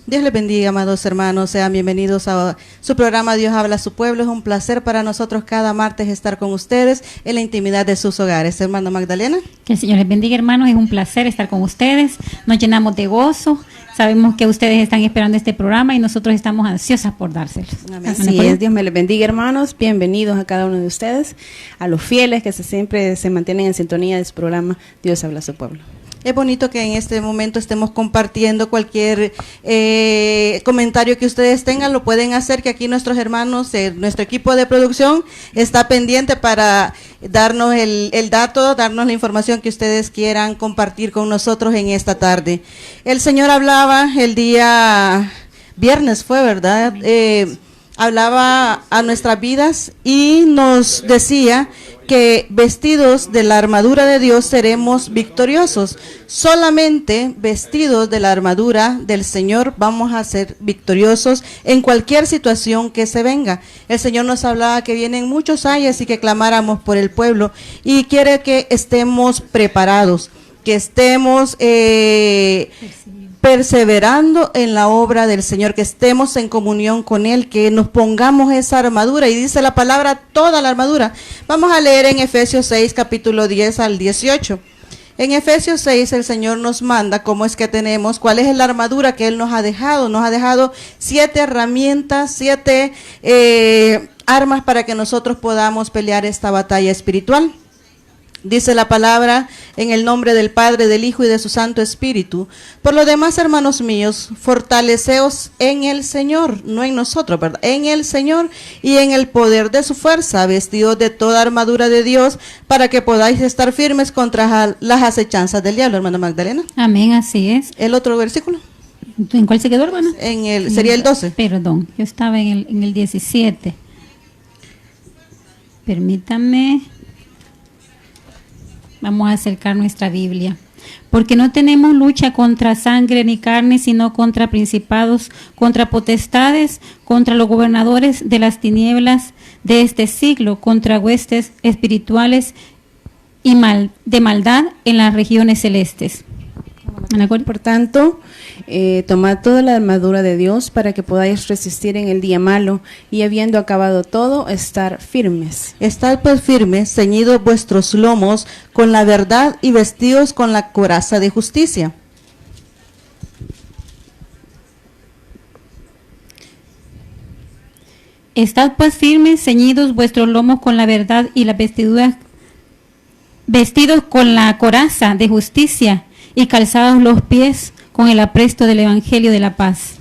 Dios les bendiga, amados hermanos. Sean bienvenidos a su programa Dios habla a su pueblo. Es un placer para nosotros cada martes estar con ustedes en la intimidad de sus hogares. Hermano Magdalena. Que el Señor les bendiga, hermanos. Es un placer estar con ustedes. Nos llenamos de gozo. Sabemos que ustedes están esperando este programa y nosotros estamos ansiosas por dárselos. Amén. Así es. Dios me les bendiga, hermanos. Bienvenidos a cada uno de ustedes, a los fieles que siempre se mantienen en sintonía de su programa Dios habla a su pueblo. Es bonito que en este momento estemos compartiendo cualquier comentario que ustedes tengan, lo pueden hacer, que aquí nuestros hermanos, nuestro equipo de producción está pendiente para darnos el dato, darnos la información que ustedes quieran compartir con nosotros en esta tarde. El Señor hablaba el día viernes, fue, ¿verdad? Hablaba a nuestras vidas y nos decía que vestidos de la armadura de Dios seremos victoriosos. Solamente vestidos de la armadura del Señor vamos a ser victoriosos en cualquier situación que se venga. El Señor nos hablaba que vienen muchos años y que clamáramos por el pueblo y quiere que estemos preparados, que estemos perseverando en la obra del Señor, que estemos en comunión con Él, que nos pongamos esa armadura, y dice la palabra, toda la armadura. Vamos a leer en Efesios 6, capítulo 10 al 18. En Efesios 6 el Señor nos manda cómo es que tenemos, cuál es la armadura que Él nos ha dejado. Nos ha dejado 7 herramientas, 7 armas para que nosotros podamos pelear esta batalla espiritual. Dice la palabra en el nombre del Padre, del Hijo y de su Santo Espíritu. Por lo demás, hermanos míos, fortaleceos en el Señor, no en nosotros, ¿verdad? En el Señor y en el poder de su fuerza, vestidos de toda armadura de Dios, para que podáis estar firmes contra las acechanzas del diablo, hermana Magdalena. Amén, así es. El otro versículo. ¿En cuál se quedó, hermana? Sería el 12. Perdón, yo estaba en el 17. Permítame. Vamos a acercar nuestra Biblia. Porque no tenemos lucha contra sangre ni carne, sino contra principados, contra potestades, contra los gobernadores de las tinieblas de este siglo, contra huestes espirituales y de maldad en las regiones celestes. Por tanto, tomad toda la armadura de Dios para que podáis resistir en el día malo y habiendo acabado todo, estar firmes. Estad pues firmes, ceñidos vuestros lomos con la verdad y vestidos con la coraza de justicia. Estad pues firmes, ceñidos vuestros lomos con la verdad y la vestidura, vestidos con la coraza de justicia y calzados los pies con el apresto del Evangelio de la paz.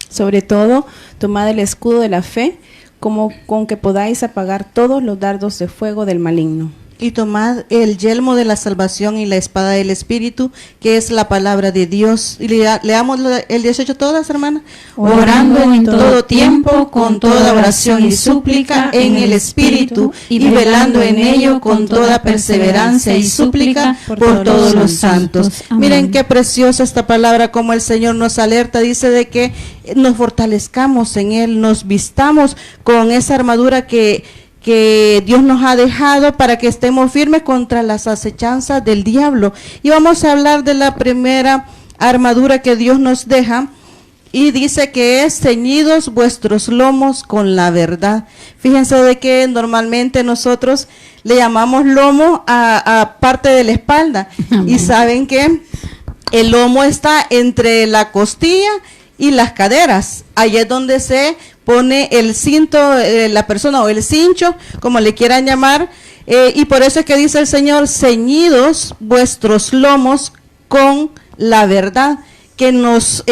Sobre todo, tomad el escudo de la fe, como con que podáis apagar todos los dardos de fuego del maligno. Y tomad el yelmo de la salvación y la espada del Espíritu, que es la palabra de Dios. Y leamos el 18 todas, hermanas. Orando en todo tiempo, con toda oración y súplica en el Espíritu, y velando en ello con toda perseverancia y súplica por todos los santos. Amén. Miren qué preciosa esta palabra, como el Señor nos alerta, dice de que nos fortalezcamos en Él, nos vistamos con esa armadura que Dios nos ha dejado para que estemos firmes contra las acechanzas del diablo. Y vamos a hablar de la primera armadura que Dios nos deja, y dice que es ceñidos vuestros lomos con la verdad. Fíjense de que normalmente nosotros le llamamos lomo a parte de la espalda. Y saben que el lomo está entre la costilla y las caderas. Ahí es donde se pone el cinto, la persona, o el cincho, como le quieran llamar, y por eso es que dice el Señor, ceñidos vuestros lomos con la verdad, que nos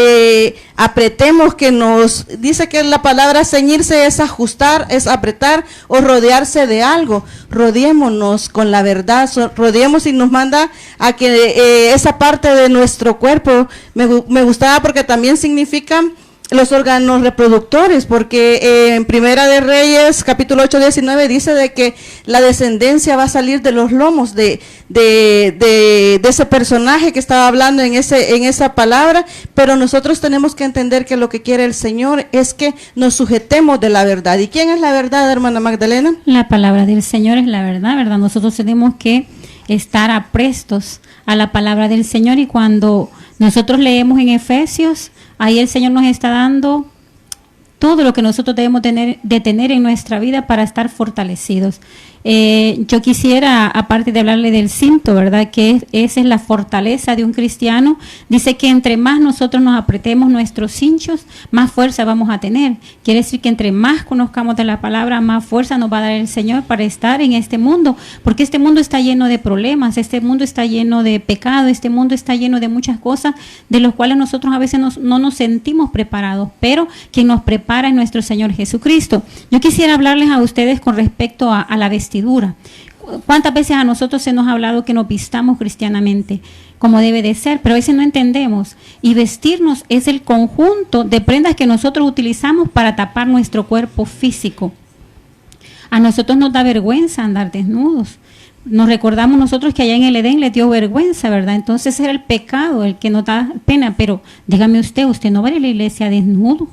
apretemos, que nos, dice que la palabra ceñirse es ajustar, es apretar o rodearse de algo. Rodeémonos con la verdad, rodeemos, y nos manda a que esa parte de nuestro cuerpo, me gustaba porque también significa los órganos reproductores, porque en Primera de Reyes, capítulo 8, 19, dice de que la descendencia va a salir de los lomos de ese personaje que estaba hablando en esa palabra, pero nosotros tenemos que entender que lo que quiere el Señor es que nos sujetemos de la verdad. ¿Y quién es la verdad, hermana Magdalena? La palabra del Señor es la verdad, ¿verdad? Nosotros tenemos que estar aprestos a la palabra del Señor. Y cuando nosotros leemos en Efesios, ahí el Señor nos está dando todo lo que nosotros debemos tener en nuestra vida para estar fortalecidos. Yo quisiera, aparte de hablarle del cinto, ¿verdad? Que esa es la fortaleza de un cristiano. Dice que entre más nosotros nos apretemos nuestros cinchos, más fuerza vamos a tener. Quiere decir que entre más conozcamos de la palabra, más fuerza nos va a dar el Señor para estar en este mundo. Porque este mundo está lleno de problemas, este mundo está lleno de pecado, este mundo está lleno de muchas cosas de los cuales nosotros a veces no nos sentimos preparados. Pero quien nos prepara es nuestro Señor Jesucristo. Yo quisiera hablarles a ustedes con respecto a la vestidura. ¿Cuántas veces a nosotros se nos ha hablado que nos vistamos cristianamente como debe de ser? Pero a veces no entendemos. Y vestirnos es el conjunto de prendas que nosotros utilizamos para tapar nuestro cuerpo físico. A nosotros nos da vergüenza andar desnudos. Nos recordamos nosotros que allá en el Edén le dio vergüenza, ¿verdad? Entonces era el pecado el que nos da pena. Pero dígame usted no va a ir a la iglesia desnudo.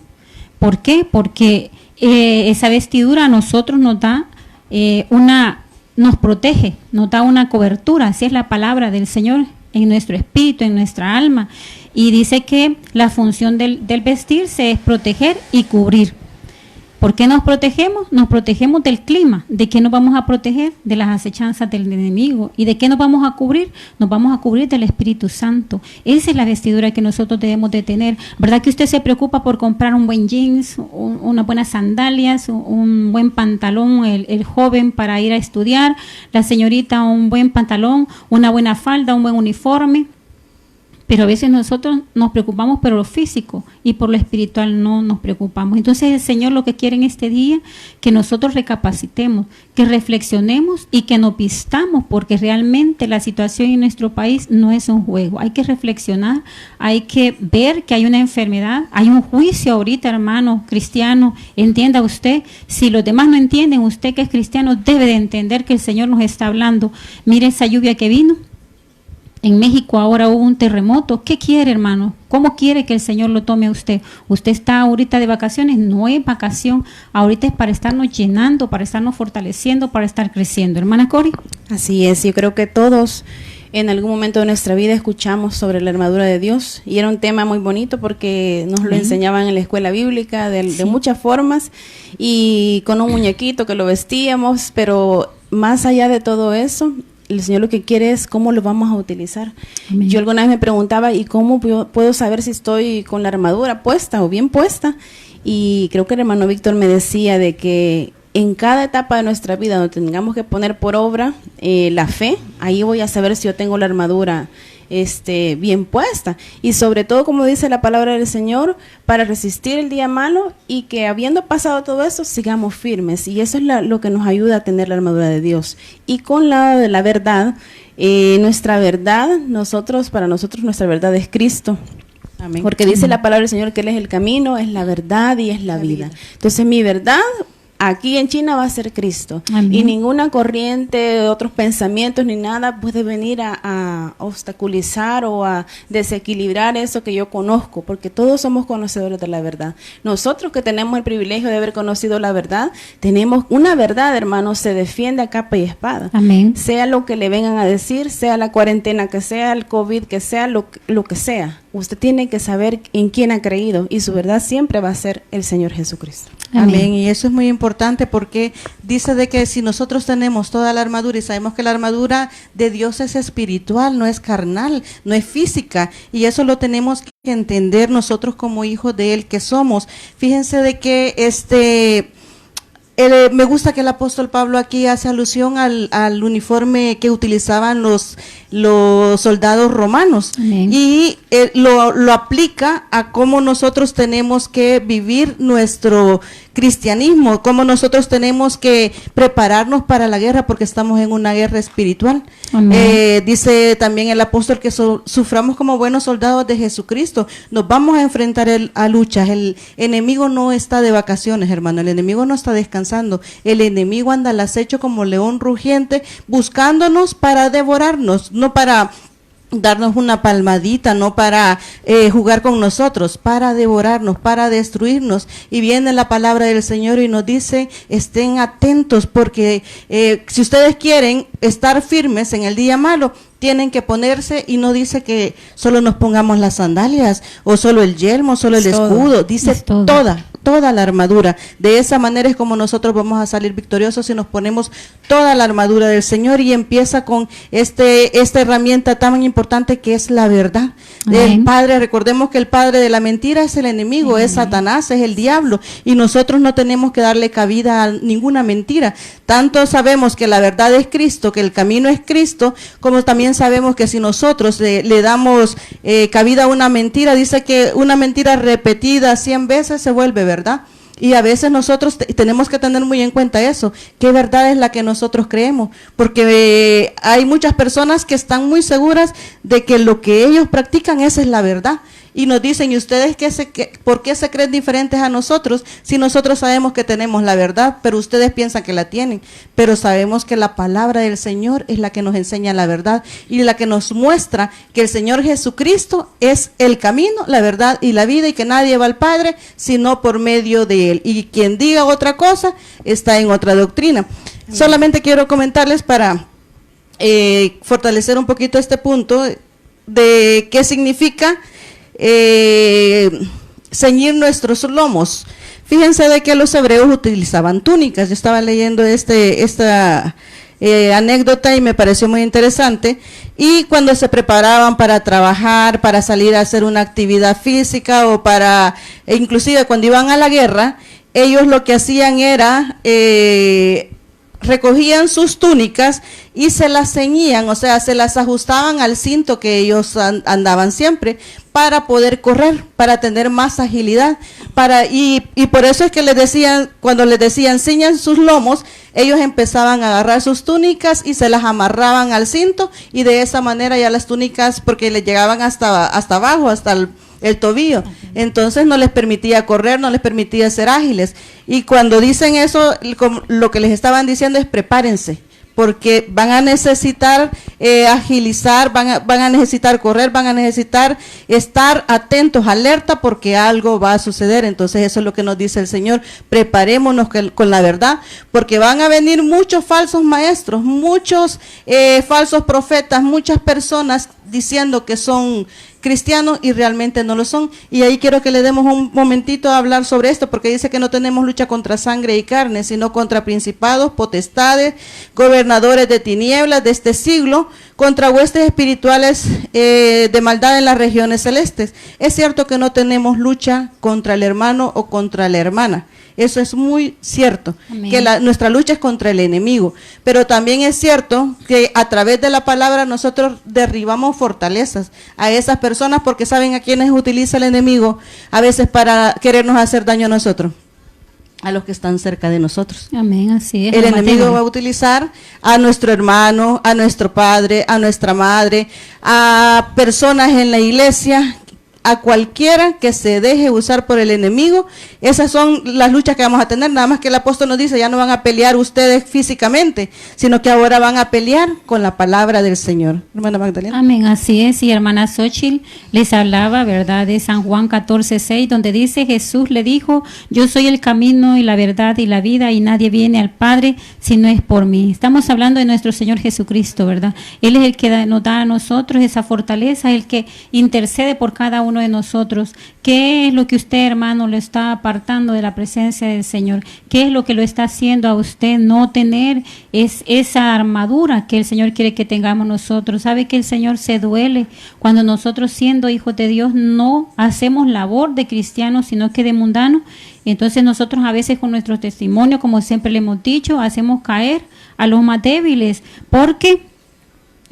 ¿Por qué? Porque esa vestidura a nosotros nos da nos protege, nos da una cobertura. Así es la palabra del Señor en nuestro espíritu, en nuestra alma. Y dice que la función del vestirse es proteger y cubrir. ¿Por qué nos protegemos? Nos protegemos del clima. ¿De qué nos vamos a proteger? De las acechanzas del enemigo. ¿Y de qué nos vamos a cubrir? Nos vamos a cubrir del Espíritu Santo. Esa es la vestidura que nosotros debemos de tener. ¿Verdad que usted se preocupa por comprar un buen jeans, unas buenas sandalias, un buen pantalón, el joven para ir a estudiar, la señorita un buen pantalón, una buena falda, un buen uniforme? Pero a veces nosotros nos preocupamos por lo físico y por lo espiritual no nos preocupamos. Entonces el Señor lo que quiere en este día, que nosotros recapacitemos, que reflexionemos y que nos vistamos, porque realmente la situación en nuestro país no es un juego. Hay que reflexionar, hay que ver que hay una enfermedad, hay un juicio ahorita, hermano cristiano. Entienda usted, si los demás no entienden, usted que es cristiano debe de entender que el Señor nos está hablando. Mire esa lluvia que vino. En México ahora hubo un terremoto. ¿Qué quiere, hermano? ¿Cómo quiere que el Señor lo tome a usted? Usted está ahorita de vacaciones, no es vacación. Ahorita es para estarnos llenando, para estarnos fortaleciendo, para estar creciendo. Hermana Cori. Así es, yo creo que todos en algún momento de nuestra vida escuchamos sobre la armadura de Dios y era un tema muy bonito porque nos lo enseñaban en la escuela bíblica de muchas formas y con un muñequito que lo vestíamos, pero más allá de todo eso, el Señor lo que quiere es cómo lo vamos a utilizar. Amén. Yo alguna vez me preguntaba, ¿y cómo puedo saber si estoy con la armadura puesta o bien puesta? Y creo que el hermano Víctor me decía de que en cada etapa de nuestra vida donde tengamos que poner por obra la fe, ahí voy a saber si yo tengo la armadura bien puesta. Y sobre todo, como dice la palabra del Señor, para resistir el día malo y que habiendo pasado todo eso, sigamos firmes. Y eso es lo que nos ayuda a tener la armadura de Dios. Y con la de la verdad, nuestra verdad, para nosotros nuestra verdad es Cristo. Amén. Porque dice la palabra del Señor que Él es el camino, es la verdad y es la vida. Entonces mi verdad aquí en China va a ser Cristo. Amén. Y ninguna corriente de otros pensamientos ni nada puede venir a obstaculizar o a desequilibrar eso que yo conozco, porque todos somos conocedores de la verdad. Nosotros que tenemos el privilegio de haber conocido la verdad, tenemos una verdad, hermanos, se defiende a capa y espada. Amén. Sea lo que le vengan a decir, sea la cuarentena que sea, el COVID que sea, lo que sea. Usted tiene que saber en quién ha creído y su verdad siempre va a ser el Señor Jesucristo. Amén. Amén. Y eso es muy importante porque dice de que si nosotros tenemos toda la armadura y sabemos que la armadura de Dios es espiritual, no es carnal, no es física, y eso lo tenemos que entender nosotros como hijos de Él que somos. Fíjense de que me gusta que el apóstol Pablo aquí hace alusión al uniforme que utilizaban los soldados romanos. Amén. Y lo aplica a cómo nosotros tenemos que vivir nuestro cristianismo, cómo nosotros tenemos que prepararnos para la guerra porque estamos en una guerra espiritual. Dice también el apóstol que suframos como buenos soldados de Jesucristo. Nos vamos a enfrentar a luchas. El enemigo no está de vacaciones, hermano. El enemigo no está descansando. El enemigo anda al acecho como león rugiente buscándonos para devorarnos, no para darnos una palmadita, no para jugar con nosotros, para devorarnos, para destruirnos. Y viene la palabra del Señor y nos dice, estén atentos, porque si ustedes quieren estar firmes en el día malo, tienen que ponerse, y no dice que solo nos pongamos las sandalias, o solo el yelmo, solo el escudo, dice toda la armadura. De esa manera es como nosotros vamos a salir victoriosos, si nos ponemos toda la armadura del Señor. Y empieza con esta herramienta tan importante que es la verdad. El Padre, recordemos que el padre de la mentira es el enemigo, es Satanás, es el diablo, y nosotros no tenemos que darle cabida a ninguna mentira. Tanto sabemos que la verdad es Cristo, que el camino es Cristo, como también sabemos que si nosotros le damos cabida a una mentira, dice que una mentira repetida 100 veces se vuelve verdad. Y a veces nosotros tenemos que tener muy en cuenta eso, qué verdad es la que nosotros creemos, porque hay muchas personas que están muy seguras de que lo que ellos practican, esa es la verdad. Y nos dicen, ¿y ustedes por qué se creen diferentes a nosotros si nosotros sabemos que tenemos la verdad, pero ustedes piensan que la tienen? Pero sabemos que la palabra del Señor es la que nos enseña la verdad y la que nos muestra que el Señor Jesucristo es el camino, la verdad y la vida, y que nadie va al Padre sino por medio de Él. Y quien diga otra cosa está en otra doctrina. Solamente quiero comentarles para fortalecer un poquito este punto de qué significa ceñir nuestros lomos. Fíjense de que los hebreos utilizaban túnicas. Yo estaba leyendo esta anécdota y me pareció muy interesante. Y cuando se preparaban para trabajar, para salir a hacer una actividad física, o inclusive cuando iban a la guerra, ellos lo que hacían era recogían sus túnicas y se las ceñían, o sea, se las ajustaban al cinto que ellos andaban siempre, para poder correr, para tener más agilidad, y por eso es que les decían, cuando les decían ciñan sus lomos, ellos empezaban a agarrar sus túnicas y se las amarraban al cinto, y de esa manera ya las túnicas, porque les llegaban hasta abajo, hasta el tobillo, entonces no les permitía correr, no les permitía ser ágiles. Y cuando dicen eso, lo que les estaban diciendo es prepárense, porque van a necesitar agilizar, van a necesitar correr, van a necesitar estar atentos, alerta, porque algo va a suceder. Entonces eso es lo que nos dice el Señor, preparémonos con la verdad, porque van a venir muchos falsos maestros, muchos falsos profetas, muchas personas diciendo que son cristianos y realmente no lo son. Y ahí quiero que le demos un momentito a hablar sobre esto, porque dice que no tenemos lucha contra sangre y carne, sino contra principados, potestades, gobernadores de tinieblas de este siglo, contra huestes espirituales de maldad en las regiones celestes. Es cierto que no tenemos lucha contra el hermano o contra la hermana. Eso es muy cierto. Amén. Que nuestra lucha es contra el enemigo, pero también es cierto que a través de la palabra nosotros derribamos fortalezas a esas personas, porque saben a quiénes utiliza el enemigo a veces para querernos hacer daño a nosotros, a los que están cerca de nosotros. Amén, así es. El enemigo va a utilizar a nuestro hermano, a nuestro padre, a nuestra madre, a personas en la iglesia, a cualquiera que se deje usar por el enemigo. Esas son las luchas que vamos a tener, nada más que el apóstol nos dice, ya no van a pelear ustedes físicamente, sino que ahora van a pelear con la palabra del Señor. Hermana Magdalena. Amén, así es. Y hermana Xochitl les hablaba, ¿verdad?, de San Juan 14:6, donde dice, Jesús le dijo, yo soy el camino y la verdad y la vida, y nadie viene al Padre si no es por mí. Estamos hablando de nuestro Señor Jesucristo, ¿verdad? Él es el que nos da a nosotros esa fortaleza, el que intercede por cada uno de nosotros. ¿Qué es lo que usted, hermano, lo está apartando de la presencia del Señor? ¿Qué es lo que lo está haciendo a usted no tener esa armadura que el Señor quiere que tengamos nosotros? ¿Sabe que el Señor se duele cuando nosotros, siendo hijos de Dios, no hacemos labor de cristianos, sino que de mundanos? Entonces nosotros a veces con nuestro testimonio, como siempre le hemos dicho, hacemos caer a los más débiles, porque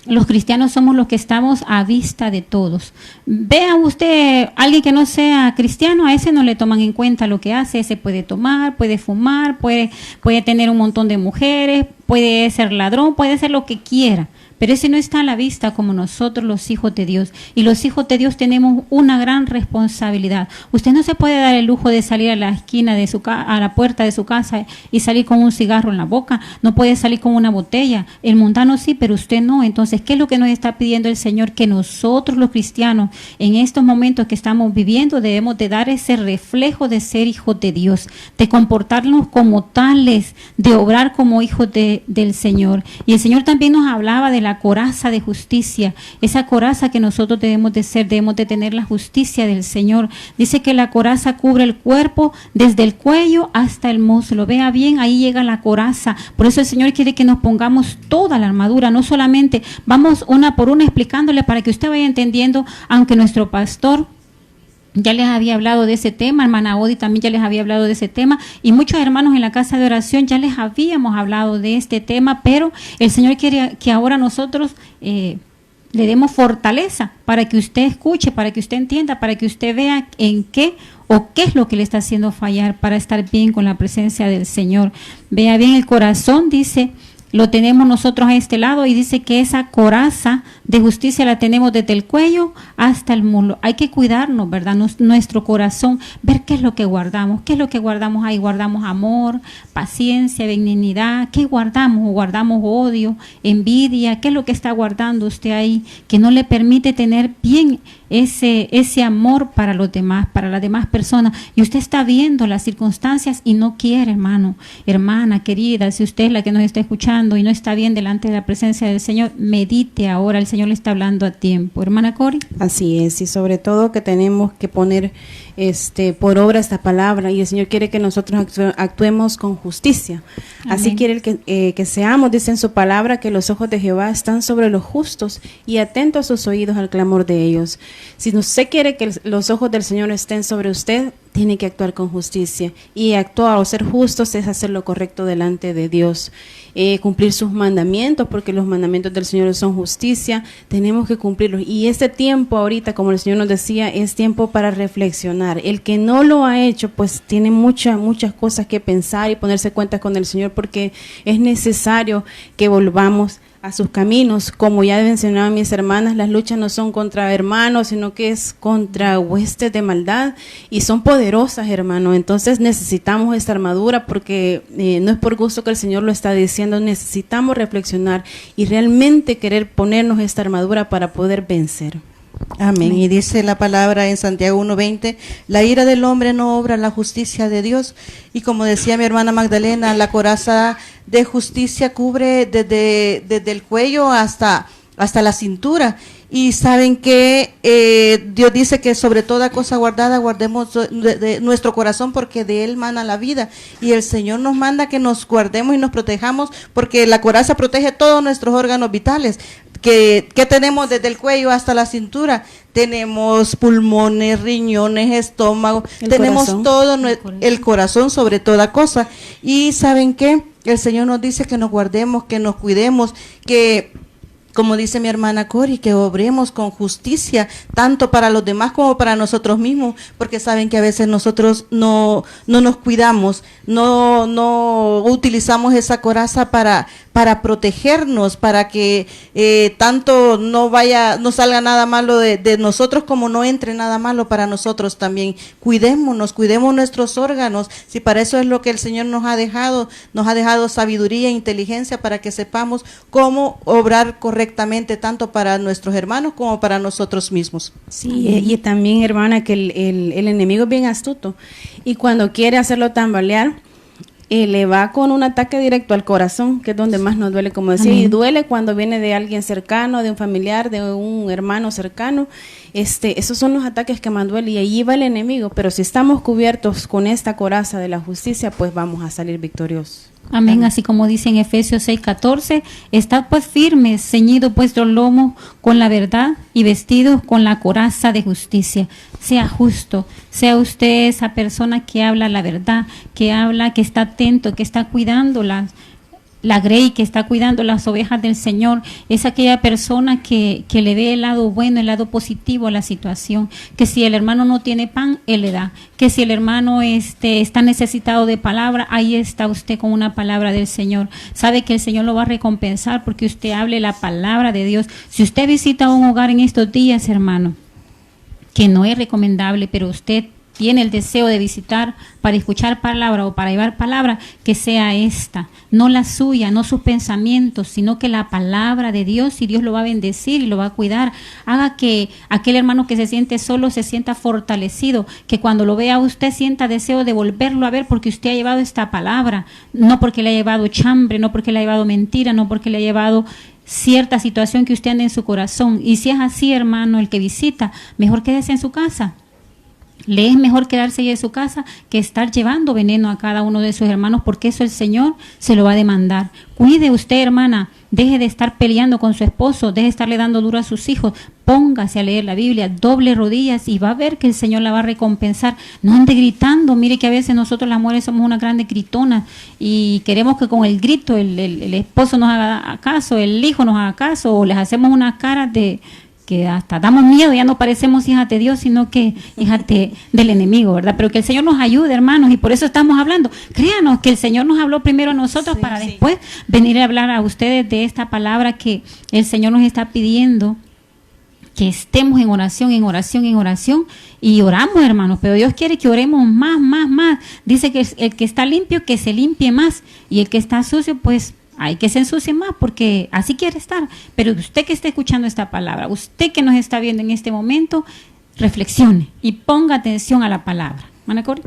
los cristianos somos los que estamos a vista de todos. Vea usted, alguien que no sea cristiano, a ese no le toman en cuenta lo que hace. Ese puede tomar, puede fumar, puede tener un montón de mujeres, puede ser ladrón, puede ser lo que quiera, pero ese no está a la vista como nosotros los hijos de Dios. Y los hijos de Dios tenemos una gran responsabilidad. Usted no se puede dar el lujo de salir a la esquina de a la puerta de su casa y salir con un cigarro en la boca. No puede salir con una botella. El mundano sí, pero usted no. Entonces, ¿qué es lo que nos está pidiendo el Señor? Que nosotros los cristianos, en estos momentos que estamos viviendo, debemos de dar ese reflejo de ser hijos de Dios, de comportarnos como tales, de obrar como hijos del Señor. Y el Señor también nos hablaba de la coraza de justicia, esa coraza que nosotros debemos de ser, debemos de tener la justicia del Señor. Dice que la coraza cubre el cuerpo desde el cuello hasta el muslo. Vea bien, ahí llega la coraza. Por eso el Señor quiere que nos pongamos toda la armadura, no solamente, vamos una por una explicándole para que usted vaya entendiendo, aunque nuestro pastor ya les había hablado de ese tema, hermana Odi también ya les había hablado de ese tema, y muchos hermanos en la casa de oración ya les habíamos hablado de este tema, pero el Señor quiere que ahora nosotros le demos fortaleza para que usted escuche, para que usted entienda, para que usted vea en qué o qué es lo que le está haciendo fallar para estar bien con la presencia del Señor. Vea bien, el corazón, dice, lo tenemos nosotros a este lado, y dice que esa coraza de justicia la tenemos desde el cuello hasta el muslo. Hay que cuidarnos, ¿verdad? Nuestro corazón, ver qué es lo que guardamos. ¿Qué es lo que guardamos ahí? Guardamos amor, paciencia, benignidad. ¿Qué guardamos? ¿Guardamos odio, envidia? ¿Qué es lo que está guardando usted ahí que no le permite tener bien ese amor para los demás, para las demás personas? Y usted está viendo las circunstancias y no quiere, hermano, hermana querida, si usted es la que nos está escuchando y no está bien delante de la presencia del Señor, medite ahora, el Señor le está hablando a tiempo. Hermana Cori. Así es, y sobre todo que tenemos que poner por obra esta palabra, y el Señor quiere que nosotros actuemos con justicia. Amén. Así quiere que seamos, dice en su palabra, que los ojos de Jehová están sobre los justos y atentos a sus oídos al clamor de ellos. Si usted quiere que los ojos del Señor estén sobre usted, tiene que actuar con justicia, y actuar o ser justos es hacer lo correcto delante de Dios, cumplir sus mandamientos, porque los mandamientos del Señor son justicia, tenemos que cumplirlos. Y este tiempo ahorita, como el Señor nos decía, es tiempo para reflexionar. El que no lo ha hecho, pues tiene muchas cosas que pensar y ponerse cuentas con el Señor, porque es necesario que volvamos a sus caminos. Como ya mencionaban mis hermanas, las luchas no son contra hermanos, sino que es contra huestes de maldad, y son poderosas, hermano. Entonces necesitamos esta armadura, porque no es por gusto que el Señor lo está diciendo. Necesitamos reflexionar y realmente querer ponernos esta armadura para poder vencer. Amén. Y dice la palabra en Santiago 1:20, la ira del hombre no obra la justicia de Dios. Y como decía mi hermana Magdalena, la coraza de justicia cubre desde el cuello hasta la cintura. Y saben que Dios dice que sobre toda cosa guardada guardemos de nuestro corazón, porque de él mana la vida. Y el Señor nos manda que nos guardemos y nos protejamos, porque la coraza protege todos nuestros órganos vitales. Que tenemos desde el cuello hasta la cintura. Tenemos pulmones, riñones, estómago, tenemos corazón. Todo el corazón sobre toda cosa. Y ¿saben qué? El Señor nos dice que nos guardemos, que nos cuidemos, que, como dice mi hermana Cori, que obremos con justicia, tanto para los demás como para nosotros mismos, porque saben que a veces nosotros no nos cuidamos, no utilizamos esa coraza para protegernos, para que tanto no salga nada malo de nosotros, como no entre nada malo para nosotros también. Cuidemos nuestros órganos, si para eso es lo que el Señor nos ha dejado sabiduría e inteligencia para que sepamos cómo obrar correctamente, tanto para nuestros hermanos como para nosotros mismos. Sí, y también, hermana, que el enemigo es bien astuto, y cuando quiere hacerlo tambalear, le va con un ataque directo al corazón, que es donde más nos duele, como decía. Amén. Y duele cuando viene de alguien cercano, de un familiar, de un hermano cercano. Esos son los ataques que más duele, y allí va el enemigo. Pero si estamos cubiertos con esta coraza de la justicia, pues vamos a salir victoriosos. Amén. Amén. Así como dice en Efesios 6:14, estad pues firmes, ceñidos vuestros lomos con la verdad y vestidos con la coraza de justicia. Sea justo, sea usted esa persona que habla la verdad, que habla, que está atento, que está cuidando la grey que está cuidando las ovejas del Señor, es aquella persona que le ve el lado bueno, el lado positivo a la situación, que si el hermano no tiene pan, él le da, que si el hermano está necesitado de palabra, ahí está usted con una palabra del Señor, sabe que el Señor lo va a recompensar porque usted hable la palabra de Dios. Si usted visita un hogar en estos días, hermano, que no es recomendable, pero usted tiene el deseo de visitar para escuchar palabra o para llevar palabra, que sea esta, no la suya, no sus pensamientos, sino que la palabra de Dios, y Dios lo va a bendecir y lo va a cuidar. Haga que aquel hermano que se siente solo se sienta fortalecido, que cuando lo vea usted sienta deseo de volverlo a ver porque usted ha llevado esta palabra, no porque le ha llevado chambre, no porque le ha llevado mentira, no porque le ha llevado cierta situación que usted anda en su corazón. Y si es así, hermano, el que visita, mejor quédese en su casa. Le es mejor quedarse ahí en su casa que estar llevando veneno a cada uno de sus hermanos, porque eso el Señor se lo va a demandar. Cuide usted, hermana, deje de estar peleando con su esposo, deje de estarle dando duro a sus hijos, póngase a leer la Biblia, doble rodillas y va a ver que el Señor la va a recompensar. No ande gritando, mire que a veces nosotros las mujeres somos una grande gritona y queremos que con el grito el esposo nos haga caso, el hijo nos haga caso, o les hacemos una cara de que hasta damos miedo, ya no parecemos hijas de Dios, sino que hijas del enemigo, ¿verdad? Pero que el Señor nos ayude, hermanos, y por eso estamos hablando. Créanos que el Señor nos habló primero a nosotros para después venir a hablar a ustedes de esta palabra que el Señor nos está pidiendo, que estemos en oración, en oración, en oración, y oramos, hermanos, pero Dios quiere que oremos más, más, más. Dice que el que está limpio, que se limpie más, y el que está sucio, pues hay que se ensucie más porque así quiere estar. Pero usted que esté escuchando esta palabra, usted que nos está viendo en este momento, reflexione y ponga atención a la palabra. ¿Mana Cori?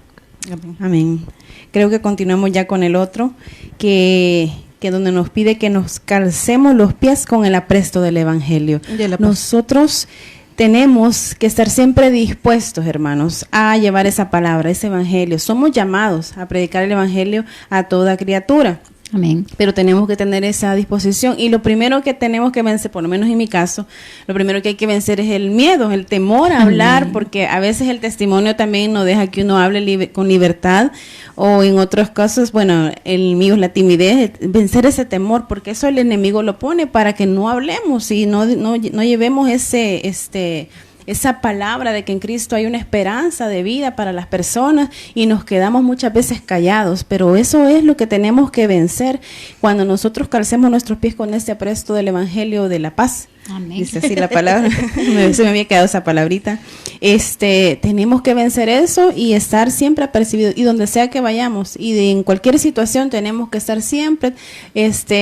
Amén. Creo que continuamos ya con el otro, que donde nos pide que nos calcemos los pies con el apresto del Evangelio. Nosotros tenemos que estar siempre dispuestos, hermanos, a llevar esa palabra, ese Evangelio. Somos llamados a predicar el Evangelio a toda criatura. Amén. Pero tenemos que tener esa disposición, y lo primero que tenemos que vencer, por lo menos en mi caso, lo primero que hay que vencer es el miedo, el temor a hablar. Amén. Porque a veces el testimonio también no deja que uno hable con libertad, o en otros casos, bueno, el mío es la timidez, vencer ese temor, porque eso el enemigo lo pone para que no hablemos y no llevemos esa palabra de que en Cristo hay una esperanza de vida para las personas, y nos quedamos muchas veces callados. Pero eso es lo que tenemos que vencer cuando nosotros calcemos nuestros pies con este apresto del Evangelio de la paz. Amén. Dice así la palabra, se me había quedado esa palabrita. Tenemos que vencer eso y estar siempre apercibidos, y donde sea que vayamos, y en cualquier situación tenemos que estar siempre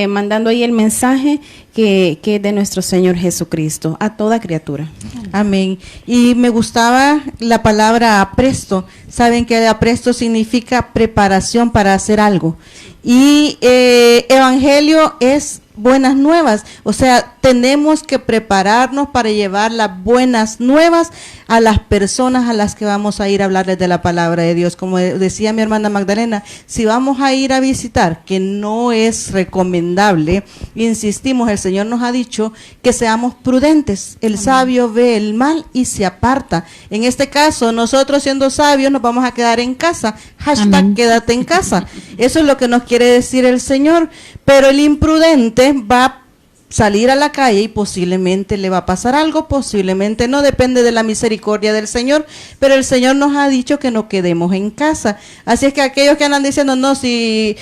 mandando ahí el mensaje que es de nuestro Señor Jesucristo a toda criatura. Amén. Y me gustaba la palabra apresto. Saben que apresto significa preparación para hacer algo. Y evangelio es buenas nuevas, o sea, tenemos que prepararnos para llevar las buenas nuevas a las personas a las que vamos a ir a hablarles de la palabra de Dios. Como decía mi hermana Magdalena, si vamos a ir a visitar, que no es recomendable, insistimos, el Señor nos ha dicho que seamos prudentes. El sabio ve el mal y se aparta. En este caso, nosotros siendo sabios nos vamos a quedar en casa. Hashtag Amén. Quédate en casa. Eso es lo que nos quiere decir el Señor. Pero el imprudente va a salir a la calle y posiblemente le va a pasar algo, posiblemente no, depende de la misericordia del Señor, pero el Señor nos ha dicho que no quedemos en casa. Así es que aquellos que andan diciendo, no, si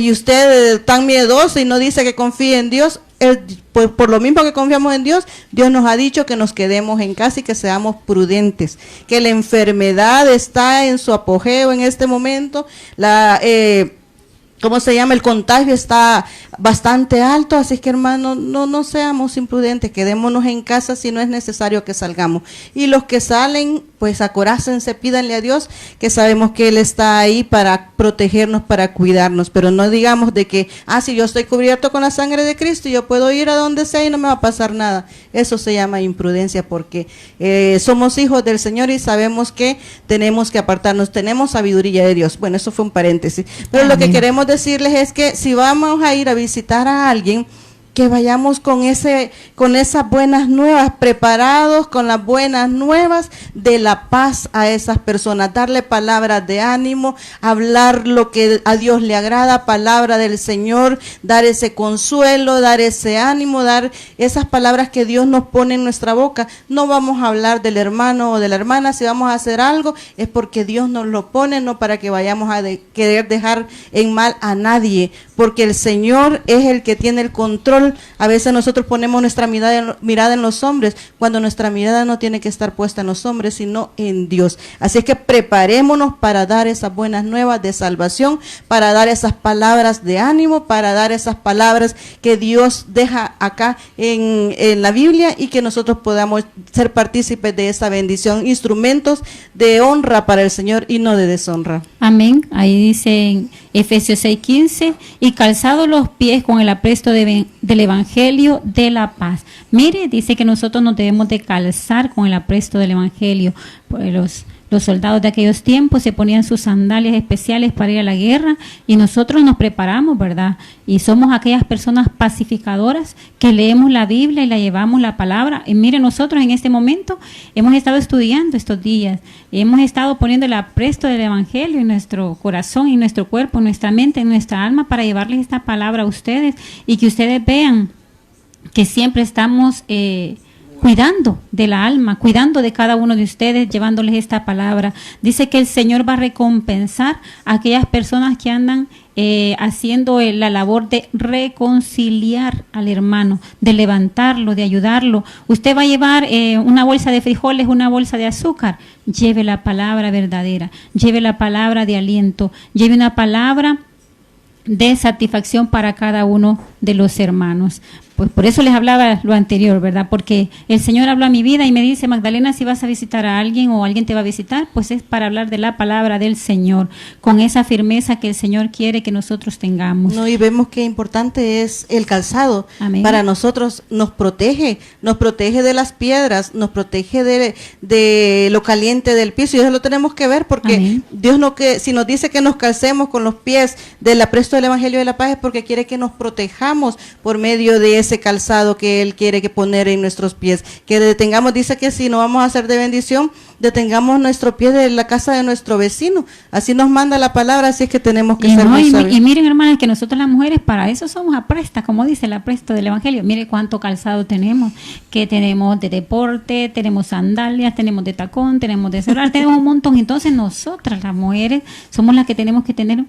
usted es tan miedoso y no dice que confíe en Dios, pues por lo mismo que confiamos en Dios, Dios nos ha dicho que nos quedemos en casa y que seamos prudentes, que la enfermedad está en su apogeo en este momento, ¿cómo se llama? El contagio está bastante alto, así que hermanos, no seamos imprudentes, quedémonos en casa si no es necesario que salgamos. Y los que salen, pues acorácense, pídanle a Dios, que sabemos que Él está ahí para protegernos, para cuidarnos, pero no digamos de que, si yo estoy cubierto con la sangre de Cristo, yo puedo ir a donde sea y no me va a pasar nada. Eso se llama imprudencia, porque somos hijos del Señor y sabemos que tenemos que apartarnos, tenemos sabiduría de Dios. Bueno, eso fue un paréntesis, pero Amén. Lo que queremos decirles es que si vamos a ir a visitar a alguien, que vayamos con esas buenas nuevas, preparados con las buenas nuevas de la paz a esas personas, darle palabras de ánimo, hablar lo que a Dios le agrada, palabra del Señor, dar ese consuelo, dar ese ánimo, dar esas palabras que Dios nos pone en nuestra boca. No vamos a hablar del hermano o de la hermana, si vamos a hacer algo es porque Dios nos lo pone, no para que vayamos a querer dejar en mal a nadie, porque el Señor es el que tiene el control. A veces nosotros ponemos nuestra mirada en los hombres, cuando nuestra mirada no tiene que estar puesta en los hombres, sino en Dios. Así es que preparémonos para dar esas buenas nuevas de salvación, para dar esas palabras de ánimo, para dar esas palabras que Dios deja acá en la Biblia, y que nosotros podamos ser partícipes de esa bendición, instrumentos de honra para el Señor y no de deshonra. Amén. Ahí dice en Efesios 6:15, y calzados los pies con el apresto del Evangelio de la paz. Mire, dice que nosotros nos debemos de calzar con el apresto del Evangelio. Pues los soldados de aquellos tiempos se ponían sus sandalias especiales para ir a la guerra, y nosotros nos preparamos, ¿verdad? Y somos aquellas personas pacificadoras que leemos la Biblia y la llevamos la palabra. Y mire, nosotros en este momento hemos estado estudiando estos días, hemos estado poniendo el apresto del Evangelio en nuestro corazón, en nuestro cuerpo, en nuestra mente, en nuestra alma, para llevarles esta palabra a ustedes, y que ustedes vean que siempre estamos cuidando de la alma, cuidando de cada uno de ustedes, llevándoles esta palabra. Dice que el Señor va a recompensar a aquellas personas que andan haciendo la labor de reconciliar al hermano, de levantarlo, de ayudarlo. Usted va a llevar una bolsa de frijoles, una bolsa de azúcar. Lleve la palabra verdadera, lleve la palabra de aliento, lleve una palabra de satisfacción para cada uno de los hermanos. Pues por eso les hablaba lo anterior, ¿verdad? Porque el Señor habló a mi vida y me dice: Magdalena, si vas a visitar a alguien o alguien te va a visitar, pues es para hablar de la palabra del Señor, con esa firmeza que el Señor quiere que nosotros tengamos. No, y vemos qué importante es el calzado. Amén. Para nosotros nos protege de las piedras, nos protege de lo caliente del piso, y eso lo tenemos que ver, porque Amén. Dios si nos dice que nos calcemos con los pies del apresto del Evangelio de la paz, es porque quiere que nos protejamos por medio de ese calzado que Él quiere que poner en nuestros pies, que detengamos. Dice que si no vamos a ser de bendición, detengamos nuestro pie de la casa de nuestro vecino. Así nos manda la palabra, así es que tenemos que ser muy sabios. Y miren, hermanas, que nosotros las mujeres para eso somos aprestas, como dice el apresto del Evangelio. Mire cuánto calzado tenemos, que tenemos de deporte, tenemos sandalias, tenemos de tacón, tenemos de celular, tenemos un montón. Entonces nosotras las mujeres somos las que tenemos que tener,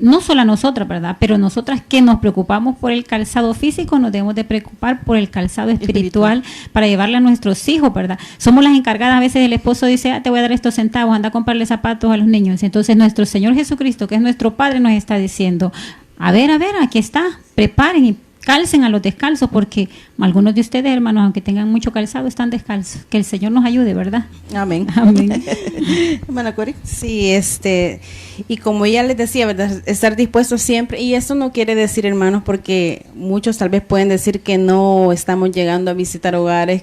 no solo a nosotras, ¿verdad? Pero nosotras que nos preocupamos por el calzado físico, nos debemos de preocupar por el calzado espiritual para llevarle a nuestros hijos, ¿verdad? Somos las encargadas. A veces el esposo dice: te voy a dar estos centavos, anda a comprarle zapatos a los niños. Entonces nuestro Señor Jesucristo, que es nuestro Padre, nos está diciendo: a ver, aquí está, preparen y calcen a los descalzos, porque algunos de ustedes, hermanos, aunque tengan mucho calzado, están descalzos. Que el Señor nos ayude, ¿verdad? Amén. Amén. Hermana Cori. Sí, y como ya les decía, ¿verdad? Estar dispuestos siempre, y eso no quiere decir, hermanos, porque muchos tal vez pueden decir que no estamos llegando a visitar hogares,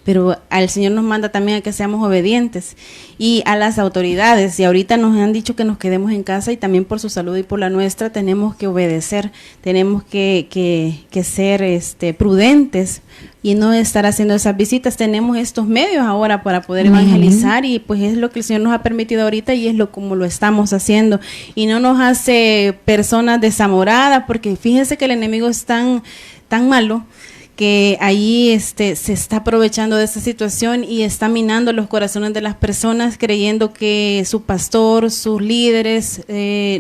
pero al Señor nos manda también a que seamos obedientes, y a las autoridades, y ahorita nos han dicho que nos quedemos en casa, y también por su salud y por la nuestra tenemos que obedecer, tenemos que ser prudentes y no estar haciendo esas visitas. Tenemos estos medios ahora para poder evangelizar, y pues es lo que el Señor nos ha permitido ahorita, y es como lo estamos haciendo, y no nos hace personas desamoradas, porque fíjense que el enemigo es tan malo que ahí se está aprovechando de esta situación y está minando los corazones de las personas, creyendo que su pastor, sus líderes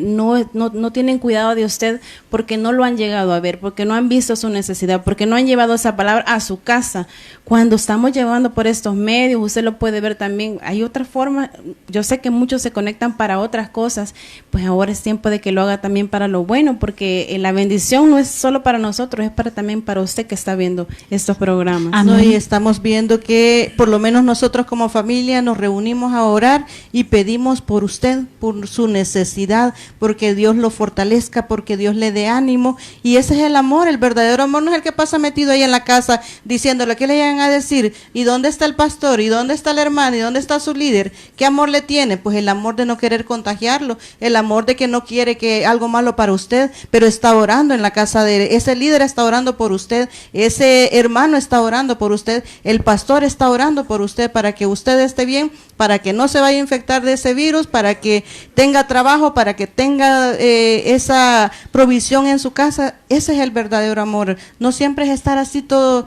no tienen cuidado de usted, porque no lo han llegado a ver, porque no han visto su necesidad, porque no han llevado esa palabra a su casa. Cuando estamos llevando por estos medios, usted lo puede ver también. Hay otra forma. Yo sé que muchos se conectan para otras cosas, pues ahora es tiempo de que lo haga también para lo bueno, porque la bendición no es solo para nosotros, es también para usted que está viendo viendo estos programas. Amén. No, y estamos viendo que por lo menos nosotros como familia nos reunimos a orar y pedimos por usted, por su necesidad, porque Dios lo fortalezca, porque Dios le dé ánimo, y ese es el amor. El verdadero amor no es el que pasa metido ahí en la casa diciéndole qué le llegan a decir, y dónde está el pastor, y dónde está el hermano, y dónde está su líder, qué amor le tiene. Pues el amor de no querer contagiarlo, el amor de que no quiere que algo malo para usted, pero está orando en la casa de ese líder, está orando por usted, ese hermano está orando por usted, el pastor está orando por usted para que usted esté bien, para que no se vaya a infectar de ese virus, para que tenga trabajo, para que tenga esa provisión en su casa. Ese es el verdadero amor. No siempre es estar así todos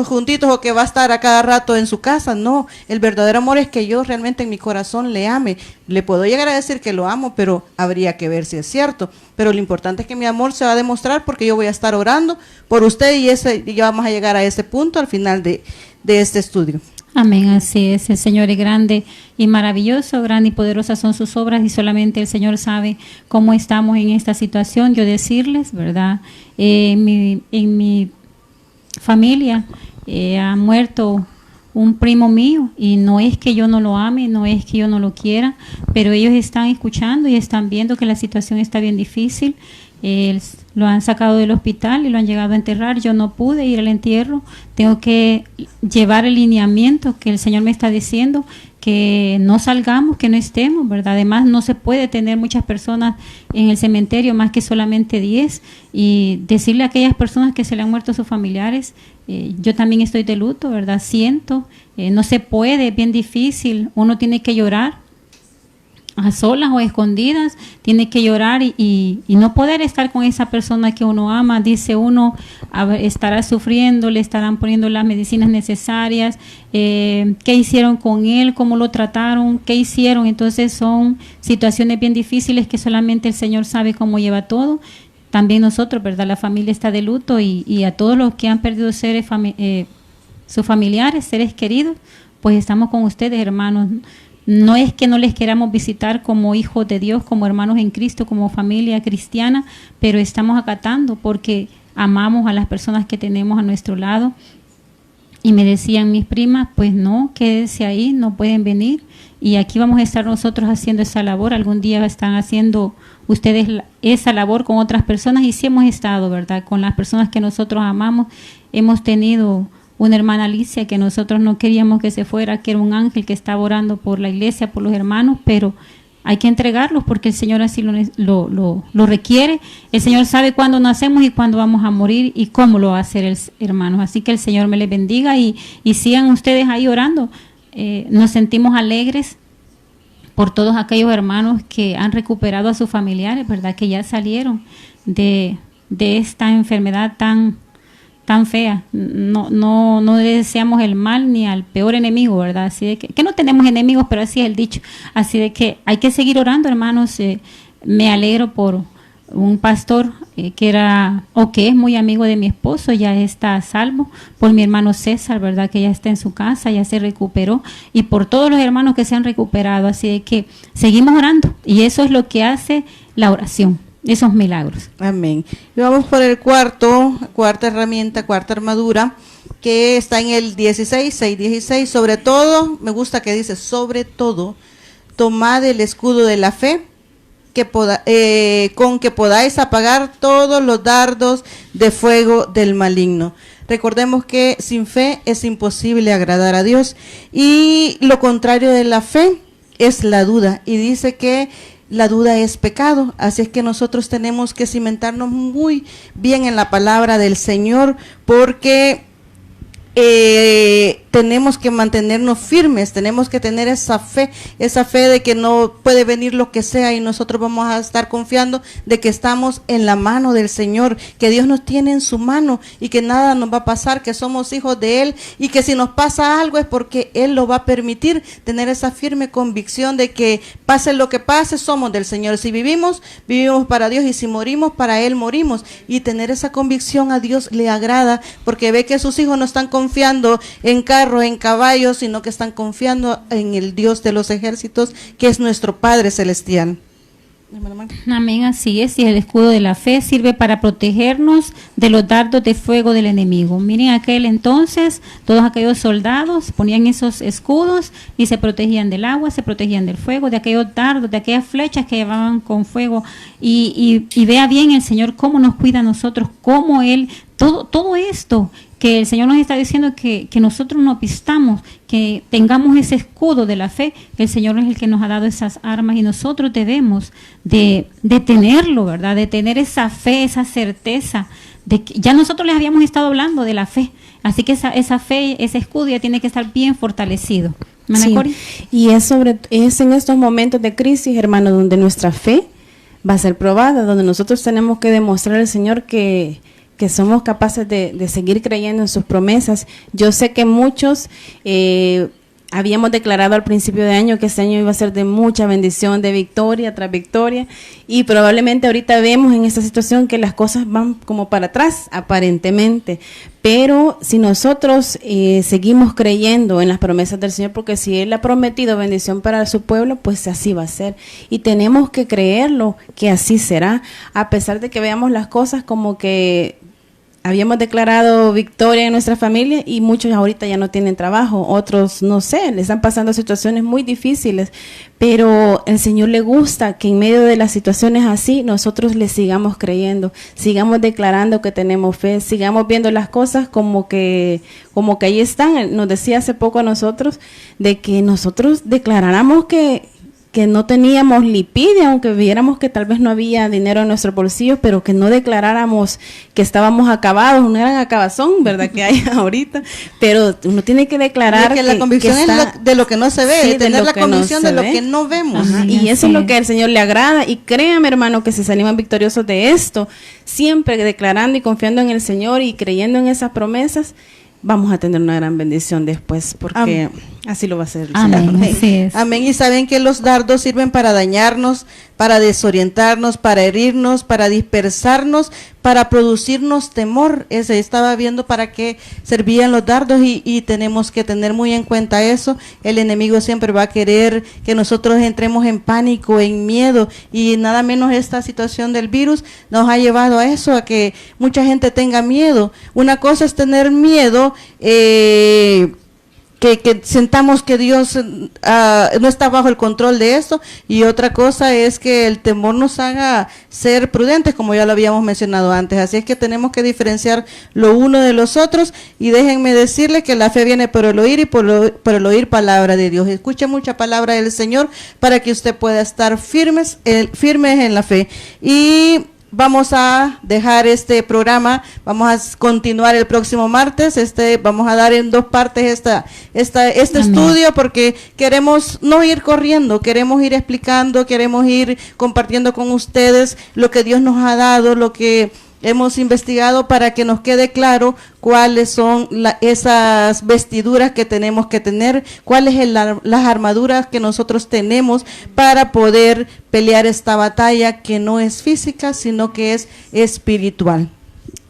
juntitos, o que va a estar a cada rato en su casa. No, el verdadero amor es que yo realmente en mi corazón le ame. Le puedo llegar a decir que lo amo, pero habría que ver si es cierto. Pero lo importante es que mi amor se va a demostrar porque yo voy a estar orando por usted, y ya vamos a llegar a ese punto al final de este estudio. Amén, así es. El Señor es grande y maravilloso, grande y poderosas son sus obras, y solamente el Señor sabe cómo estamos en esta situación. Yo decirles, ¿verdad? En mi familia ha muerto un primo mío, y no es que yo no lo ame, no es que yo no lo quiera, pero ellos están escuchando y están viendo que la situación está bien difícil. Lo han sacado del hospital y lo han llegado a enterrar. Yo no pude ir al entierro, tengo que llevar el lineamiento que el Señor me está diciendo, que no salgamos, que no estemos, ¿verdad? Además, no se puede tener muchas personas en el cementerio, más que solamente 10, y decirle a aquellas personas que se le han muerto sus familiares, yo también estoy de luto, ¿verdad? Siento, no se puede, es bien difícil, uno tiene que llorar a solas o escondidas, tiene que llorar y no poder estar con esa persona que uno ama. Dice uno, estará sufriendo, le estarán poniendo las medicinas necesarias, qué hicieron con él, cómo lo trataron, qué hicieron. Entonces son situaciones bien difíciles que solamente el Señor sabe cómo lleva todo. También nosotros, ¿verdad? La familia está de luto, y a todos los que han perdido sus familiares, seres queridos, pues estamos con ustedes, hermanos. No es que no les queramos visitar como hijos de Dios, como hermanos en Cristo, como familia cristiana, pero estamos acatando porque amamos a las personas que tenemos a nuestro lado. Y me decían mis primas, pues no, quédense ahí, no pueden venir. Y aquí vamos a estar nosotros haciendo esa labor. Algún día están haciendo ustedes esa labor con otras personas, y sí hemos estado, ¿verdad? Con las personas que nosotros amamos. Hemos tenido una hermana Alicia que nosotros no queríamos que se fuera, que era un ángel que estaba orando por la iglesia, por los hermanos, pero hay que entregarlos porque el Señor así lo requiere. El Señor sabe cuándo nacemos y cuándo vamos a morir y cómo lo va a hacer, hermanos. Así que el Señor me les bendiga y sigan ustedes ahí orando. Nos sentimos alegres por todos aquellos hermanos que han recuperado a sus familiares, ¿verdad? Que ya salieron de esta enfermedad tan fea. No le deseamos el mal ni al peor enemigo, ¿verdad? Así de que no tenemos enemigos, pero así es el dicho. Así de que hay que seguir orando, hermanos. Me alegro por un pastor que es muy amigo de mi esposo, ya está a salvo, por mi hermano César, ¿verdad? Que ya está en su casa, ya se recuperó, y por todos los hermanos que se han recuperado. Así de que seguimos orando, y eso es lo que hace la oración. Esos milagros. Amén. Y vamos por el cuarta herramienta, cuarta armadura, que está en el 6:16. Sobre todo, me gusta que dice, sobre todo, tomad el escudo de la fe, con que podáis apagar todos los dardos de fuego del maligno. Recordemos que sin fe es imposible agradar a Dios, y lo contrario de la fe es la duda, y dice que la duda es pecado. Así es que nosotros tenemos que cimentarnos muy bien en la palabra del Señor, porque tenemos que mantenernos firmes, tenemos que tener esa fe de que no puede venir lo que sea, y nosotros vamos a estar confiando de que estamos en la mano del Señor, que Dios nos tiene en su mano y que nada nos va a pasar, que somos hijos de Él, y que si nos pasa algo es porque Él lo va a permitir. Tener esa firme convicción de que pase lo que pase, somos del Señor. Si vivimos para Dios, y si morimos, para Él morimos. Y tener esa convicción a Dios le agrada, porque ve que sus hijos no están confiando en carro, en caballos, sino que están confiando en el Dios de los ejércitos, que es nuestro Padre celestial. Amén, así es. Y el escudo de la fe sirve para protegernos de los dardos de fuego del enemigo. Miren, aquel entonces, todos aquellos soldados ponían esos escudos y se protegían del agua, se protegían del fuego, de aquellos dardos, de aquellas flechas que llevaban con fuego. Y vea bien el Señor cómo nos cuida a nosotros, cómo Él, todo esto que el Señor nos está diciendo que nosotros no pistamos, que tengamos ese escudo de la fe, que el Señor es el que nos ha dado esas armas y nosotros debemos de tenerlo, ¿verdad? De tener esa fe, esa certeza, de que ya nosotros les habíamos estado hablando de la fe, así que esa fe, ese escudo ya tiene que estar bien fortalecido. Sí. Y es en estos momentos de crisis, hermano, donde nuestra fe va a ser probada, donde nosotros tenemos que demostrar al Señor que somos capaces de seguir creyendo en sus promesas. Yo sé que muchos habíamos declarado al principio de año que este año iba a ser de mucha bendición, de victoria tras victoria, y probablemente ahorita vemos en esta situación que las cosas van como para atrás, aparentemente, pero si nosotros seguimos creyendo en las promesas del Señor, porque si Él ha prometido bendición para su pueblo, pues así va a ser, y tenemos que creerlo, que así será, a pesar de que veamos las cosas como que habíamos declarado victoria en nuestra familia y muchos ahorita ya no tienen trabajo, otros no sé, les están pasando situaciones muy difíciles, pero el Señor le gusta que en medio de las situaciones así nosotros le sigamos creyendo, sigamos declarando que tenemos fe, sigamos viendo las cosas como que ahí están. Nos decía hace poco a nosotros de que nosotros declaráramos que no teníamos lipidia, aunque viéramos que tal vez no había dinero en nuestros bolsillos, pero que no declaráramos que estábamos acabados, un gran acabazón, ¿verdad? Que hay ahorita, pero uno tiene que declarar que la convicción es de lo que no se ve, sí, tener la convicción de lo que no vemos. Ajá, y eso es lo que al Señor le agrada, y créame, hermano, que si salimos victoriosos de esto, siempre declarando y confiando en el Señor y creyendo en esas promesas, vamos a tener una gran bendición después, porque así lo va a hacer el Señor. Amén, así es. Amén. Y saben que los dardos sirven para dañarnos, para desorientarnos, para herirnos, para dispersarnos, para producirnos temor. Estaba viendo para qué servían los dardos y tenemos que tener muy en cuenta eso. El enemigo siempre va a querer que nosotros entremos en pánico, en miedo, y nada menos esta situación del virus nos ha llevado a eso, a que mucha gente tenga miedo. Una cosa es tener miedo, que sentamos que Dios no está bajo el control de esto, y otra cosa es que el temor nos haga ser prudentes, como ya lo habíamos mencionado antes. Así es que tenemos que diferenciar lo uno de los otros, y déjenme decirles que la fe viene por el oír y por el oír palabra de Dios. Escuche mucha palabra del Señor para que usted pueda estar firmes en la fe. Y vamos a dejar este programa, vamos a continuar el próximo martes, vamos a dar en 2 partes este estudio, porque queremos no ir corriendo, queremos ir explicando, queremos ir compartiendo con ustedes lo que Dios nos ha dado, lo que hemos investigado, para que nos quede claro cuáles son esas vestiduras que tenemos que tener, cuáles son las armaduras que nosotros tenemos para poder pelear esta batalla que no es física, sino que es espiritual.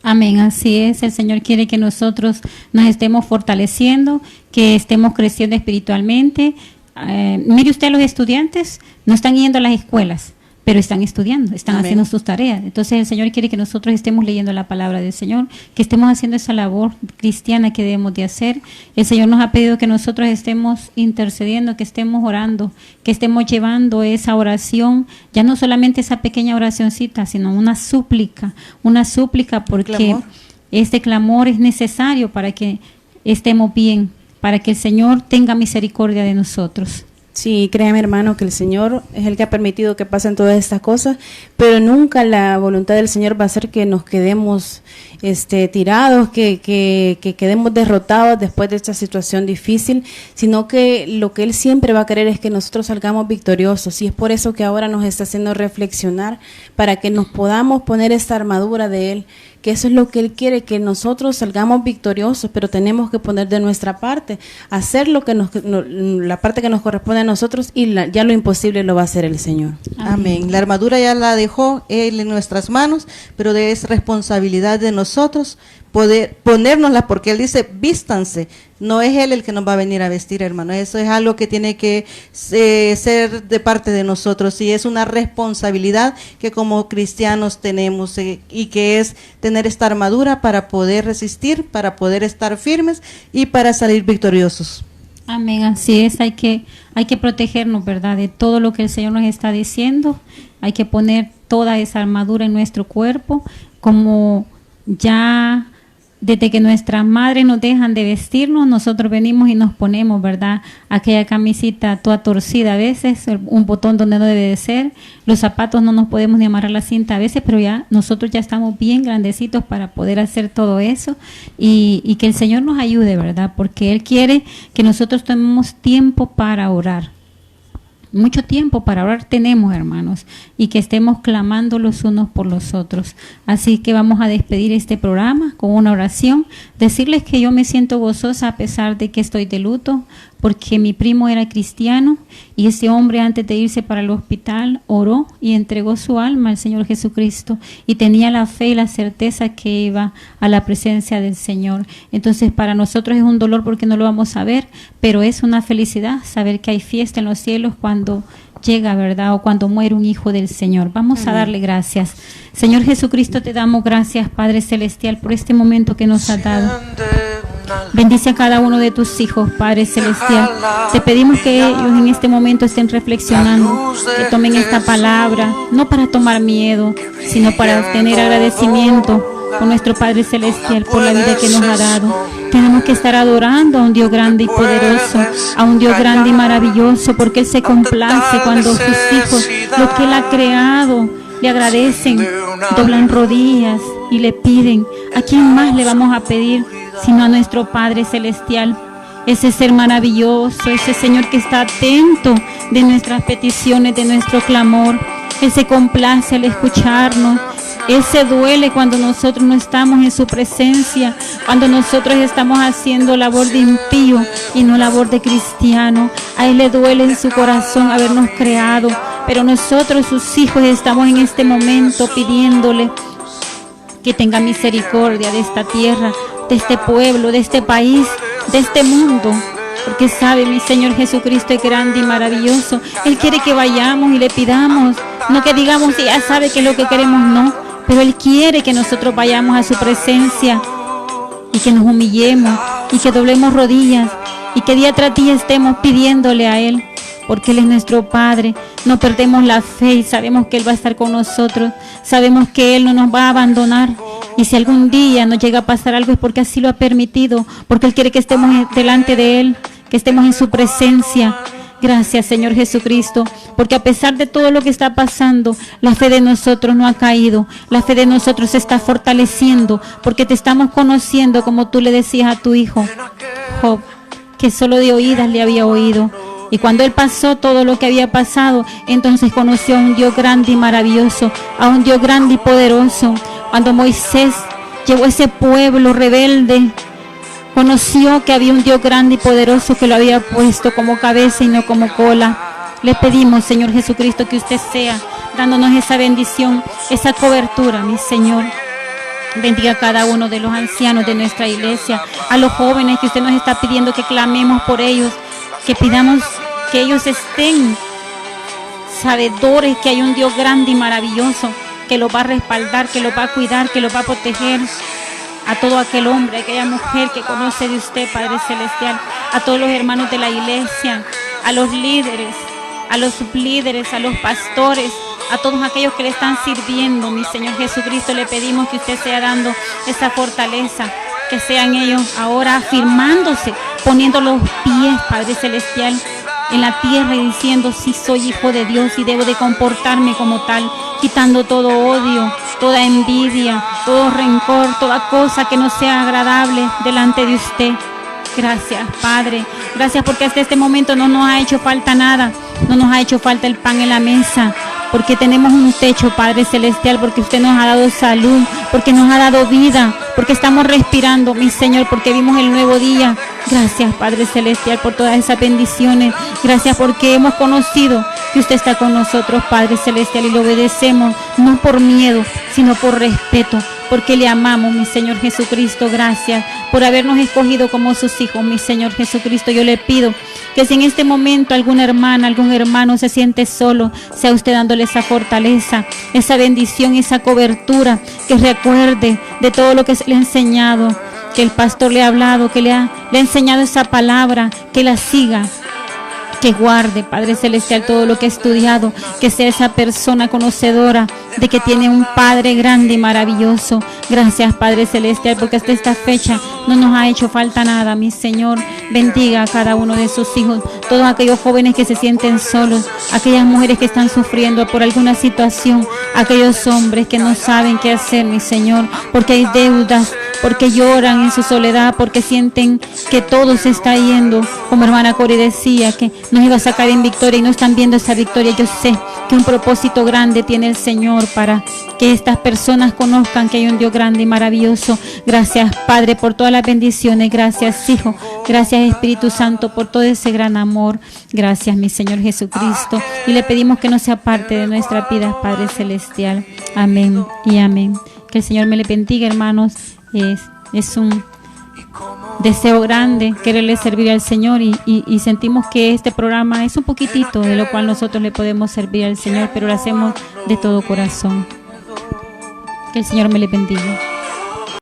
Amén, así es. El Señor quiere que nosotros nos estemos fortaleciendo, que estemos creciendo espiritualmente. Mire usted, los estudiantes no están yendo a las escuelas, pero están estudiando, están Amén. haciendo sus tareas. Entonces el Señor quiere que nosotros estemos leyendo la palabra del Señor, que estemos haciendo esa labor cristiana que debemos de hacer. El Señor nos ha pedido que nosotros estemos intercediendo, que estemos orando, que estemos llevando esa oración, ya no solamente esa pequeña oracioncita, sino una súplica porque Clamor. este clamor es necesario para que estemos bien, para que el Señor tenga misericordia de nosotros. Sí, créame, hermano, que el Señor es el que ha permitido que pasen todas estas cosas, pero nunca la voluntad del Señor va a ser que nos quedemos tirados, que quedemos derrotados después de esta situación difícil, sino que lo que Él siempre va a querer es que nosotros salgamos victoriosos, y es por eso que ahora nos está haciendo reflexionar, para que nos podamos poner esta armadura de Él, que eso es lo que Él quiere, que nosotros salgamos victoriosos, pero tenemos que poner de nuestra parte, hacer lo que la parte que nos corresponde a nosotros, y ya lo imposible lo va a hacer el Señor. Amén. La armadura ya la dejó Él en nuestras manos, pero es responsabilidad de nosotros poder ponérnosla, porque Él dice, vístanse. No es Él el que nos va a venir a vestir, hermano. Eso es algo que tiene que ser de parte de nosotros, y es una responsabilidad que como cristianos tenemos, y que es tener esta armadura para poder resistir, para poder estar firmes y para salir victoriosos. Amén, así es, hay que protegernos, ¿verdad?, de todo lo que el Señor nos está diciendo. Hay que poner toda esa armadura en nuestro cuerpo, como ya desde que nuestras madres nos dejan de vestirnos, nosotros venimos y nos ponemos, ¿verdad?, aquella camisita toda torcida a veces, un botón donde no debe de ser, los zapatos no nos podemos ni amarrar la cinta a veces, pero ya nosotros ya estamos bien grandecitos para poder hacer todo eso, y que el Señor nos ayude, ¿verdad?, porque Él quiere que nosotros tomemos tiempo para orar. Mucho tiempo para orar tenemos, hermanos, y que estemos clamando los unos por los otros. Así que vamos a despedir este programa con una oración, decirles que yo me siento gozosa a pesar de que estoy de luto, porque mi primo era cristiano y ese hombre, antes de irse para el hospital, oró y entregó su alma al Señor Jesucristo, y tenía la fe y la certeza que iba a la presencia del Señor. Entonces para nosotros es un dolor porque no lo vamos a ver, pero es una felicidad saber que hay fiesta en los cielos cuando llega, ¿verdad?, o cuando muere un hijo del Señor. Vamos a darle gracias. Señor Jesucristo, te damos gracias, Padre Celestial, por este momento que nos has dado. Bendice a cada uno de tus hijos, Padre Celestial. Te pedimos que ellos en este momento estén reflexionando, que tomen esta palabra, no para tomar miedo, sino para tener agradecimiento con nuestro Padre Celestial por la vida que nos ha dado. Tenemos que estar adorando a un Dios grande y poderoso, a un Dios grande y maravilloso, porque Él se complace cuando sus hijos, lo que Él ha creado, le agradecen, doblan rodillas y le piden. ¿A quién más le vamos a pedir sino a nuestro Padre Celestial? Ese ser maravilloso, ese Señor que está atento de nuestras peticiones, de nuestro clamor. Él se complace al escucharnos. Él se duele cuando nosotros no estamos en su presencia, cuando nosotros estamos haciendo labor de impío y no labor de cristiano. A Él le duele en su corazón habernos creado, pero nosotros, sus hijos, estamos en este momento pidiéndole que tenga misericordia de esta tierra, de este pueblo, de este país, de este mundo, porque sabe, mi Señor Jesucristo es grande y maravilloso. Él quiere que vayamos y le pidamos, no que digamos que ya sabe que es lo que queremos, no, pero Él quiere que nosotros vayamos a su presencia y que nos humillemos y que doblemos rodillas y que día tras día estemos pidiéndole a Él, porque Él es nuestro Padre. No perdemos la fe y sabemos que Él va a estar con nosotros, sabemos que Él no nos va a abandonar, y si algún día nos llega a pasar algo es porque así lo ha permitido, porque Él quiere que estemos delante de Él, que estemos en su presencia. Gracias, Señor Jesucristo, porque a pesar de todo lo que está pasando, la fe de nosotros no ha caído, la fe de nosotros se está fortaleciendo, porque te estamos conociendo como tú le decías a tu hijo Job, que solo de oídas le había oído. Y cuando él pasó todo lo que había pasado, entonces conoció a un Dios grande y maravilloso, a un Dios grande y poderoso. Cuando Moisés llevó ese pueblo rebelde, conoció que había un Dios grande y poderoso que lo había puesto como cabeza y no como cola. Le pedimos, Señor Jesucristo, que usted sea dándonos esa bendición, esa cobertura, mi Señor. Bendiga a cada uno de los ancianos de nuestra iglesia, a los jóvenes que usted nos está pidiendo que clamemos por ellos, que pidamos que ellos estén sabedores que hay un Dios grande y maravilloso que los va a respaldar, que los va a cuidar, que los va a proteger. A todo aquel hombre, aquella mujer que conoce de usted, Padre Celestial, a todos los hermanos de la iglesia, a los líderes, a los sublíderes, a los pastores, a todos aquellos que le están sirviendo, mi Señor Jesucristo, le pedimos que usted sea dando esa fortaleza, que sean ellos ahora afirmándose, poniendo los pies, Padre Celestial, en la tierra y diciendo, sí soy hijo de Dios y debo de comportarme como tal, quitando todo odio, toda envidia, todo rencor, toda cosa que no sea agradable delante de usted. Gracias, Padre. Gracias porque hasta este momento no nos ha hecho falta nada, no nos ha hecho falta el pan en la mesa, porque tenemos un techo, Padre Celestial, porque usted nos ha dado salud, porque nos ha dado vida, porque estamos respirando, mi Señor, porque vimos el nuevo día. Gracias, Padre Celestial, por todas esas bendiciones. Gracias porque hemos conocido que usted está con nosotros, Padre Celestial, y le obedecemos, no por miedo, sino por respeto, porque le amamos, mi Señor Jesucristo. Gracias por habernos escogido como sus hijos, mi Señor Jesucristo. Yo le pido que si en este momento alguna hermana, algún hermano se siente solo, sea usted dándole esa fortaleza, esa bendición, esa cobertura, que recuerde de todo lo que se le ha enseñado, que el pastor le ha hablado, que le ha enseñado esa palabra, que la siga, que guarde, Padre Celestial, todo lo que ha estudiado, que sea esa persona conocedora de que tiene un Padre grande y maravilloso. Gracias, Padre Celestial, porque hasta esta fecha no nos ha hecho falta nada, mi Señor. Bendiga a cada uno de sus hijos, todos aquellos jóvenes que se sienten solos, aquellas mujeres que están sufriendo por alguna situación, aquellos hombres que no saben qué hacer, mi Señor, porque hay deudas, porque lloran en su soledad, porque sienten que todo se está yendo. Como hermana Cori decía, que nos iba a sacar en victoria y no están viendo esa victoria. Yo sé que un propósito grande tiene el Señor para que estas personas conozcan que hay un Dios grande y maravilloso. Gracias, Padre, por todas las bendiciones. Gracias, Hijo. Gracias, Espíritu Santo, por todo ese gran amor. Gracias, mi Señor Jesucristo. Y le pedimos que no sea parte de nuestra vida, Padre Celestial. Amén y amén. Que el Señor me le bendiga, hermanos. Es un deseo grande quererle servir al Señor y sentimos que este programa es un poquitito de lo cual nosotros le podemos servir al Señor, pero lo hacemos de todo corazón. Que el Señor me le bendiga.